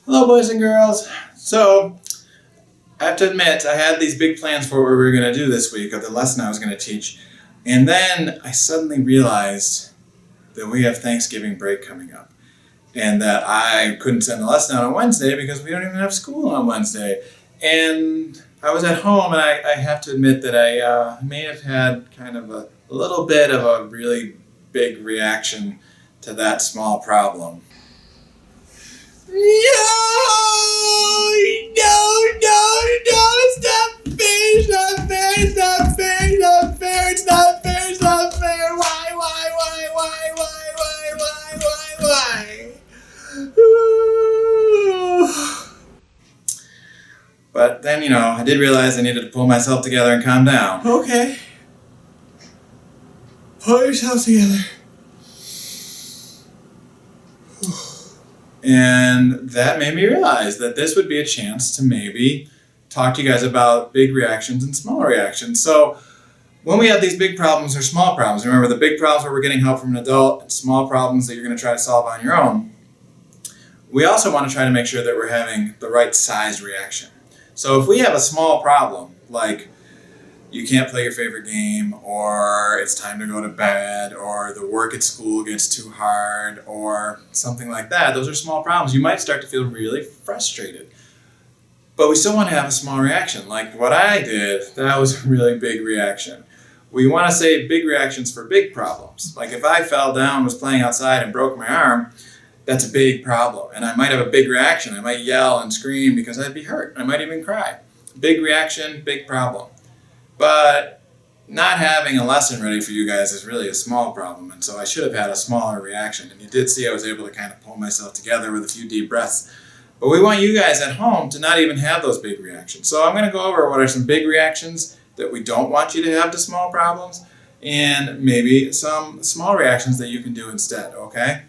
Hello, boys and girls. So, I have to admit, I had these big plans for what we were going to do this week, of the lesson I was going to teach. And then I suddenly realized that we have Thanksgiving break coming up. And that I couldn't send the lesson out on Wednesday because we don't even have school on Wednesday. And I was at home, and I have to admit that I may have had kind of a little bit of a really big reaction to that small problem. Stop fair, it's not fair, it's not fair, it's not fair, it's not fair, it's not fair. Why? But then, I did realize I needed to pull myself together and calm down. Okay. Pull yourself together. And that made me realize that this would be a chance to maybe talk to you guys about big reactions and small reactions. So when we have these big problems or small problems, remember the big problems where we're getting help from an adult and small problems that you're going to try to solve on your own. We also want to try to make sure that we're having the right size reaction. So if we have a small problem, like you can't play your favorite game, or it's time to go to bed, or the work at school gets too hard, or something like that, those are small problems. You might start to feel really frustrated. But we still want to have a small reaction. Like what I did, that was a really big reaction. We want to save big reactions for big problems. Like if I fell down, was playing outside, and broke my arm, that's a big problem. And I might have a big reaction. I might yell and scream because I'd be hurt. I might even cry. Big reaction, big problem. But not having a lesson ready for you guys is really a small problem, and so I should have had a smaller reaction. And you did see I was able to kind of pull myself together with a few deep breaths. But we want you guys at home to not even have those big reactions. So I'm going to go over what are some big reactions that we don't want you to have to small problems, and maybe some small reactions that you can do instead, okay?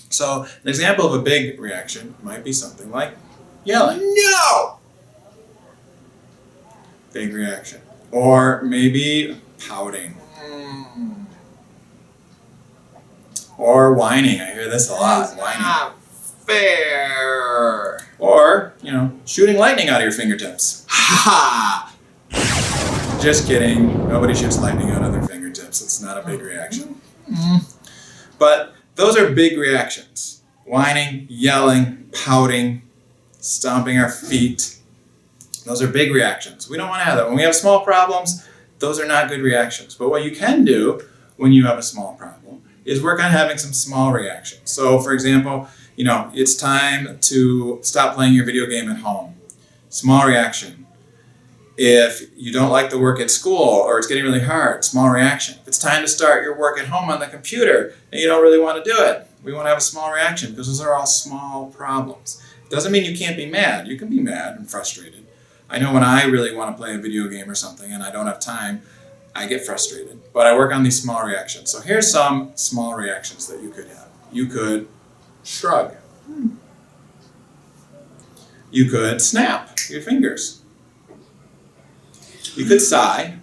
So an example of a big reaction might be something like yelling. No! Big reaction. Or maybe pouting. Or whining. I hear this a lot. Whining. Not fair. Or, shooting lightning out of your fingertips. Ha! Just kidding. Nobody shoots lightning out of their fingertips. It's not a big reaction. But those are big reactions. Whining, yelling, pouting, stomping our feet. Those are big reactions. We don't want to have that. When we have small problems, those are not good reactions. But what you can do when you have a small problem is work on having some small reactions. So, for example, it's time to stop playing your video game at home. Small reaction. If you don't like the work at school or it's getting really hard, small reaction. If it's time to start your work at home on the computer and you don't really want to do it, we want to have a small reaction because those are all small problems. It doesn't mean you can't be mad. You can be mad and frustrated. I know when I really want to play a video game or something and I don't have time, I get frustrated. But I work on these small reactions. So here's some small reactions that you could have. You could shrug. You could snap your fingers. You could sigh.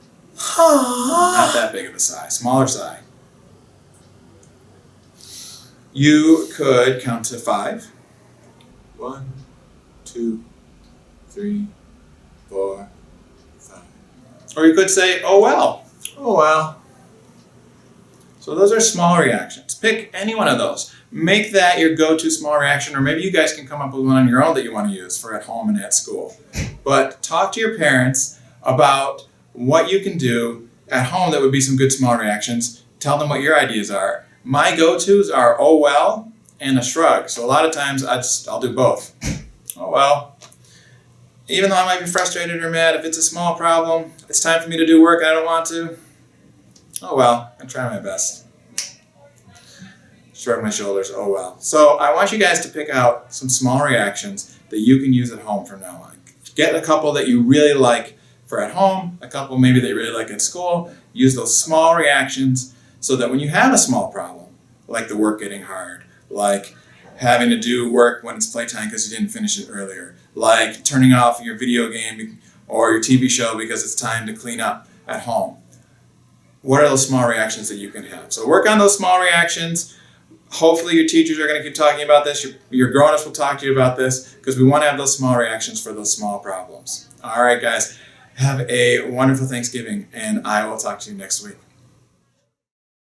Not that big of a sigh. Smaller sigh. You could count to 5. 1, 2, 3, 4, 5. Or you could say, oh well. Oh well. So those are small reactions. Pick any one of those. Make that your go-to small reaction, or maybe you guys can come up with one on your own that you want to use for at home and at school. But talk to your parents about what you can do at home that would be some good small reactions. Tell them what your ideas are. My go-tos are oh well and a shrug. So a lot of times I'll do both. Oh well. Even though I might be frustrated or mad, if it's a small problem, it's time for me to do work and I don't want to. Oh well, I try my best. Shrug my shoulders, oh well. So I want you guys to pick out some small reactions that you can use at home from now on. Get a couple that you really like for at home, a couple maybe that you really like at school. Use those small reactions so that when you have a small problem, like the work getting hard, like having to do work when it's playtime because you didn't finish it earlier, like turning off your video game or your TV show because it's time to clean up at home. What are those small reactions that you can have? So work on those small reactions. Hopefully your teachers are going to keep talking about this. Your grown-ups will talk to you about this because we want to have those small reactions for those small problems. All right, guys. Have a wonderful Thanksgiving, and I will talk to you next week.